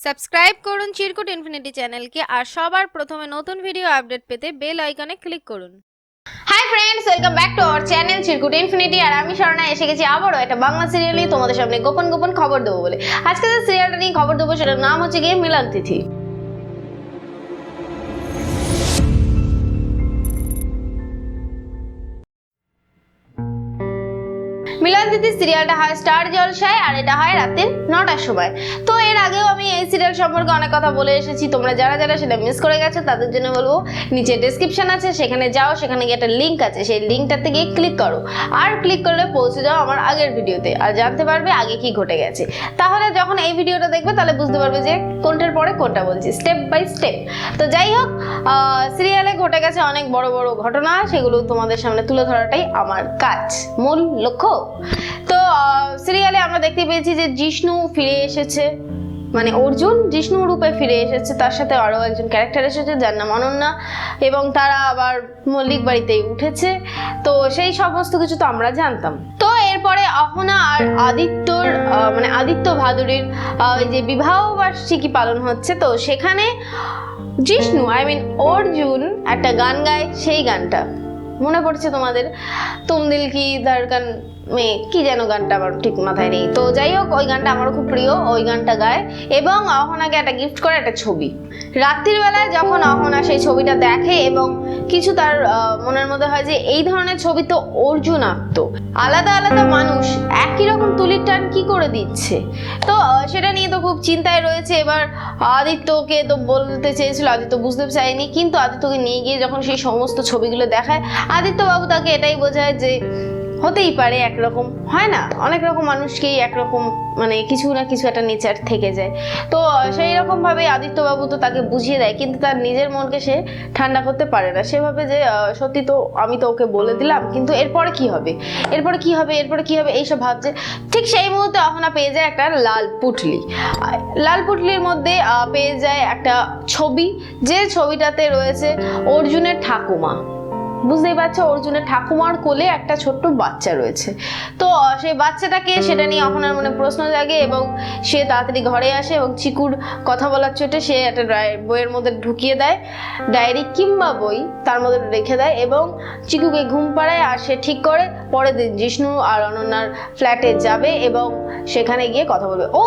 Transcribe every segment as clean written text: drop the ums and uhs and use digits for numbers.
Subscribe করুন চিরকুট infinity চ্যানেলকে আর সবার প্রথমে নতুন ভিডিও আপডেট পেতে বেল আইকনে ক্লিক করুন। Hi friends, welcome back to our channel Chirkut infinity. আর আমি স্বর্ণা এসে গেছি আবারও একটা বাংলা সিরিয়াল নিয়ে তোমাদের সামনে গোপন গোপন খবর দেবো বলে। আজকে যে সিরিয়ালটা নিয়ে খবর দেবো সেটার নাম হচ্ছে গিয়ে মিলন তিথি। মিলন তিথি সিরিয়ালটা হয় স্টার জলসায় আর এটা হয় রাতে 9টার সময়। তো এর আগেও আমি এই সিরিয়াল সম্পর্কে অনেক কথা বলে এসেছি, তোমরা যারা যারা সেটা মিস করে গেছো তাদের জন্য বলবো নিচে ডেসক্রিপশন আছে, সেখানে যাও, সেখানে গিয়ে একটা লিঙ্ক আছে, সেই লিঙ্কটাতে গিয়ে ক্লিক করো আর ক্লিক করলে পৌঁছে যাও আমার আগের ভিডিওতে আর জানতে পারবে আগে কি ঘটে গেছে। তাহলে যখন এই ভিডিওটা দেখবে তাহলে বুঝতে পারবে যে কোনটার পরে কোনটা বলছি, স্টেপ বাই স্টেপ। তো যাই হোক, সিরিয়ালে ঘটে গেছে অনেক বড় বড় ঘটনা, সেগুলো তোমাদের সামনে তুলে ধরাটাই আমার কাজ, মূল লক্ষ্য। তো সিরিয়ালে আমরা দেখতে পেয়েছি যে জিষ্ণু ফিরে এসেছে, মানে অর্জুন জিষ্ণু রূপে ফিরে এসেছে, তার সাথে আরো একজন ক্যারেক্টার এসেছে যার নাম অনন্যা, এবং তারা আবার মল্লিক বাড়িতেই উঠেছে। তো সেই সমস্ত কিছু তো আমরা জানতাম। তো এরপরে অহনা আর আদিত্যর মানে আদিত্য ভাদুরীর যে বিবাহ বার্ষিকী পালন হচ্ছে, তো সেখানে জিষ্ণু অর্জুন একটা গান গায়। সেই গানটা মনে পড়ছে তোমাদের, তুম দিল কি ধড়কন মে কি যেন গানটা আমার ঠিক মাথায় নেই। তো যাই হোক, ওই গানটা আমার খুব প্রিয়, ওই গানটা গায় এবং অহনাকে একটা গিফট করে একটা ছবি। রাত্রির বেলায় যখন অহনা সেই ছবিটা দেখে এবং কিছু তার মনের মধ্যে হয় যে এই ধরনের ছবি তো অর্জুন আঁকতো, আলাদা আলাদা মানুষ একই রকম তুলির টান কি করে দিচ্ছে। তো সেটা নিয়ে তো খুব চিন্তায় রয়েছে। এবার আদিত্যকে তো বলতে চেয়েছিল, আদিত্য বুঝতে চায়নি, কিন্তু আদিত্যকে নিয়ে গিয়ে যখন সেই সমস্ত ছবিগুলো দেখায়, আদিত্য বাবু তাকে এটাই বোঝায় যে হতেই পারে, একরকম হয় না, অনেক রকম মানুষকেই একরকম মানে কিছু না কিছু একটা নেচার থেকে যায়। তো সেই রকম ভাবে আদিত্যবাবু তো তাকে বুঝিয়ে দেয়, কিন্তু তার নিজের মনকে সে ঠান্ডা করতে পারে না। সেভাবে যে সত্যি তো আমি তো ওকে বলে দিলাম, কিন্তু এরপরে কি হবে, এরপরে কি হবে, এরপরে কি হবে, এইসব ভাবছে। ঠিক সেই মুহূর্তে অহনা পেয়ে যায় একটা লাল পুটলি। লাল পুটলির মধ্যে পেয়ে যায় একটা ছবি, যে ছবিটাতে রয়েছে অর্জুনের ঠাকুমা। বুঝতেই পারছো, অর্জুনের ঠাকুমার কোলে একটা ছোট্ট বাচ্চা রয়েছে। তো সেই বাচ্চাটাকে, সেটা নিয়ে অহনার মনে প্রশ্ন জাগে এবং সে তাড়াতাড়ি ঘরে আসে এবং চিকুর কথা বলার চোটে সে একটা বইয়ের মধ্যে ঢুকিয়ে দেয়, ডায়েরি কিংবা বই তার মধ্যে রেখে দেয় এবং চিকুকে ঘুম পাড়ায়। আর সে ঠিক করে পরের দিন জিষ্ণু আর অনন্যার ফ্ল্যাটে যাবে এবং সেখানে গিয়ে কথা বলবে। ও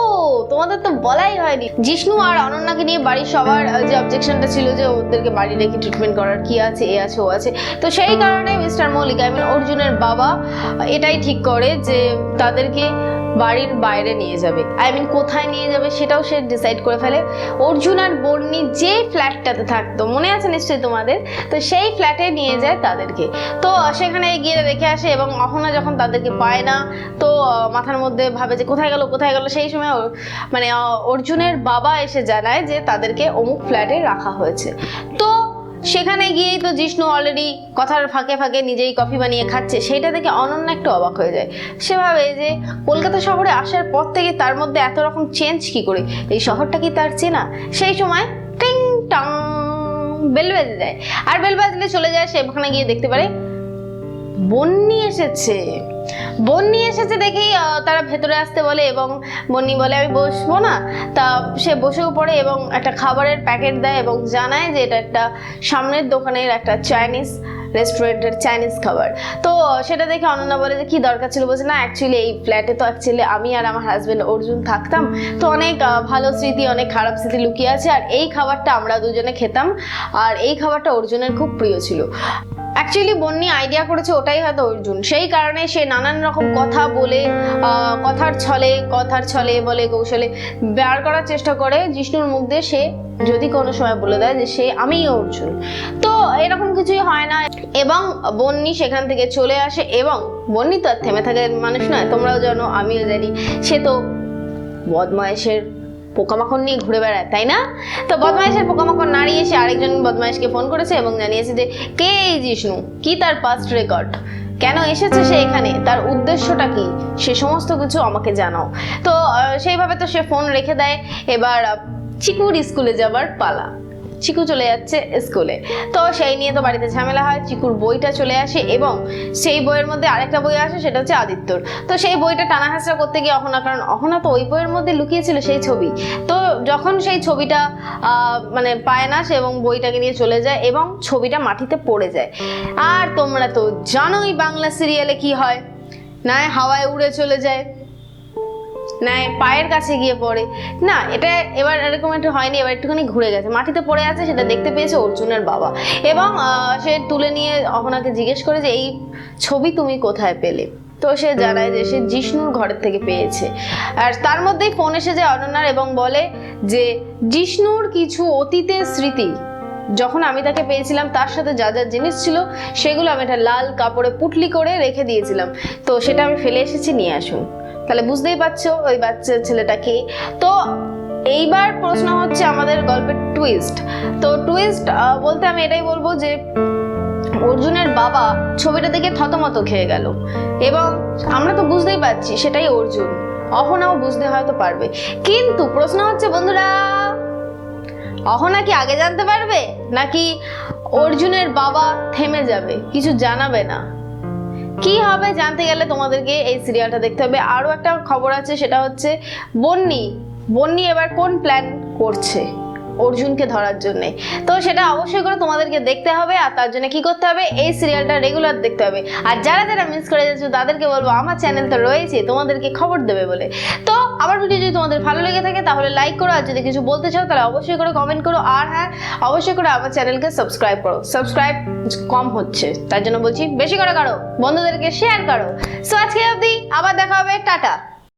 তোমাদের তো বলাই হয়নি, জিষ্ণু আর অনন্যাকে নিয়ে বাড়ির সবার যে অবজেকশনটা ছিল যে ওদেরকে বাড়ি রেখে ট্রিটমেন্ট করার কি আছে, এ আছে ও আছে। তো সেই কারণে মিস্টার মল্লিক অর্জুনের বাবা এটাই ঠিক করে যে তাদেরকে বাড়ির বাইরে নিয়ে যাবে। কোথায় নিয়ে যাবে সেটাও সে ডিসাইড করে ফেলে। অর্জুন আর বর্ণি যে ফ্ল্যাটটাতে থাকতো, মনে আছে নিশ্চয়ই তোমাদের, তো সেই ফ্ল্যাটে নিয়ে যায় তাদেরকে। তো সেখানে গিয়ে রেখে আসে এবং অহনা যখন তাদেরকে পায় না, তো মাথার মধ্যে ভাবে যে কোথায় গেল কোথায় গেল। সেই সময় মানে অর্জুনের বাবা এসে জানায় যে তাদেরকে অমুক ফ্ল্যাটে রাখা হয়েছে। তো সেখানে গিয়েই তো জিষ্ণু অলরেডি কথার ফাঁকে ফাঁকে নিজেই কফি বানিয়ে খাচ্ছে, সেইটা দেখে অনন্যা একটু অবাক হয়ে যায়। সেভাবে যে কলকাতা শহরে আসার পর থেকে তার মধ্যে এত রকম চেঞ্জ কি করে, এই শহরটা কি তার চেনা। সেই সময় টিং টং বেল বেজে যায়, আর বেল বাজলে চলে যায়, সেখানে গিয়ে দেখতে পারে বন্নি এসেছে। বন্নি এসেছে দেখেই তারা ভেতরে আসতে বলে এবং বন্নি বলে আমি বসবো না। তা সে বসেও পড়ে এবং একটা খাবারের প্যাকেট দেয় এবং জানায় যে এটা একটা সামনের দোকানের একটা চাইনিজ রেস্টুরেন্টের চাইনিজ খাবার। তো সেটা দেখে অনন্যা বলে যে কি দরকার ছিল, বলছে না অ্যাকচুয়ালি এই ফ্ল্যাটে তো অ্যাকচুয়ালি আমি আর আমার হাজবেন্ড অর্জুন থাকতাম, তো অনেক ভালো স্মৃতি অনেক খারাপ স্মৃতি লুকিয়ে আছে, আর এই খাবারটা আমরা দুজনে খেতাম আর এই খাবারটা অর্জুনের খুব প্রিয় ছিল। অ্যাকচুয়ালি বন্নি আইডিয়া করেছে ওটাই হয়তো অর্জুন, সেই কারণে সে নানান রকম কথা বলে কথার ছলে বলে কৌশলে বের করার চেষ্টা করে জিষ্ণুর মুখ দিয়ে, সে যদি কোনো সময় বলে দেয় যে সে আমিই অর্জুন। তো এরকম কিছুই হয় না এবং বন্নি সেখান থেকে চলে আসে। এবং বন্নি তো আর থেমে থাকে মানুষ নয়, তোমরাও জানো আমিও জানি, সে তো বদমাইশের পোকামাকড় নিয়ে ঘুরে বেড়ায়, তাই না? তো বদমাইশের পোকামাকড় নাড়িয়ে সে আরেকজন বদমাইশকে ফোন করেছে এবং জানিয়েছে যে কে এই জিষ্ণু, কি তার পাস্ট রেকর্ড, কেন এসেছে সে এখানে, তার উদ্দেশ্যটা কি, সে সমস্ত কিছু আমাকে জানাও। তো সেইভাবে তো সে ফোন রেখে দেয়। এবার চিকুর স্কুলে যাবার পালা, চিকু চলে যাচ্ছে স্কুলে। তো সেই নিয়ে তো বাড়িতে ঝামেলা হয়, চিকুর বইটা চলে আসে এবং সেই বইয়ের মধ্যে আরেকটা বই আসে, সেটা হচ্ছে আদিত্যর। তো সেই বইটা টানা হাসরা করতে গিয়ে অহনা, কারণ অহনা তো ওই বইয়ের মধ্যে লুকিয়েছিল সেই ছবি, তো যখন সেই ছবিটা মানে পায় না সে এবং বইটাকে নিয়ে চলে যায় এবং ছবিটা মাটিতে পড়ে যায়। আর তোমরা তো জানোই বাংলা সিরিয়ালে কি হয়, না হাওয়ায় উড়ে চলে যায়, না পায়ের কাছে গিয়ে পড়ে। না এটা এবার এরকম একটু হয়নি, এবার একটুখানি ঘুরে গেছে, মাটিতে পড়ে আছে, সেটা দেখতে পেয়েছে অর্জুনের বাবা এবং সে তুলে নিয়ে অহনাকে জিজ্ঞেস করে যে এই ছবি তুমি কোথায় পেলে। তো সে জানায় যে সে জিষ্ণুর ঘরের থেকে পেয়েছে। আর তার মধ্যেই ফোন এসে যায় অনন্যার এবং বলে যে জিষ্ণুর কিছু অতীতের স্মৃতি, যখন আমি তাকে পেয়েছিলাম তার সাথে যা যা জিনিস ছিল সেগুলো আমি একটা লাল কাপড়ে পুটলি করে রেখে দিয়েছিলাম, তো সেটা আমি ফেলে এসেছি, নিয়ে আসুন। তাহলে বুঝতেই পারছো ওই বাচ্চা ছেলেটাকে। তো এইবার প্রশ্ন হচ্ছে আমাদের গল্পের টুইস্ট। তো টুইস্ট বলতে আমি এটাই বলবো যে অর্জুনের বাবা ছবিটা দেখে থতমত খেয়ে গেল এবং আমরা তো বুঝতেই পারছি সেটাই অর্জুন। অহনাও বুঝতে হয়তো পারবে, কিন্তু প্রশ্ন হচ্ছে বন্ধুরা, অহনা কি আগে জানতে পারবে নাকি অর্জুনের বাবা থেমে যাবে, কিছু জানাবে না? কি হবে জানতে গেলে তোমাদেরকে এই সিরিয়ালটা দেখতে হবে। আরো একটা খবর আছে, সেটা হচ্ছে বন্নি এবার কোন প্ল্যান করছে অর্জুনকে ধরার জন্য। তো সেটা অবশ্যই করে তোমাদেরকে দেখতে হবে, আর তার জন্য কি করতে হবে, এই সিরিয়ালটা রেগুলার দেখতে হবে। আর যারা যারা মিস করে যাচ্ছ তাদেরকে বলবো আমার চ্যানেল তো রয়েছে তোমাদেরকে খবর দেবে বলে। তো আমার ভিডিও যদি তোমাদের ভালো লেগে থাকে তাহলে লাইক করো, আর যদি কিছু বলতে চাও তাহলে অবশ্যই করে কমেন্ট করো, আর হ্যাঁ অবশ্যই করে আমার চ্যানেলকে সাবস্ক্রাইব করো। সাবস্ক্রাইব কম হচ্ছে তার জন্য বলছি বেশি করে করো, বন্ধুদেরকে শেয়ার করো। সো আজকে অবধি, আবার দেখা হবে, টাটা।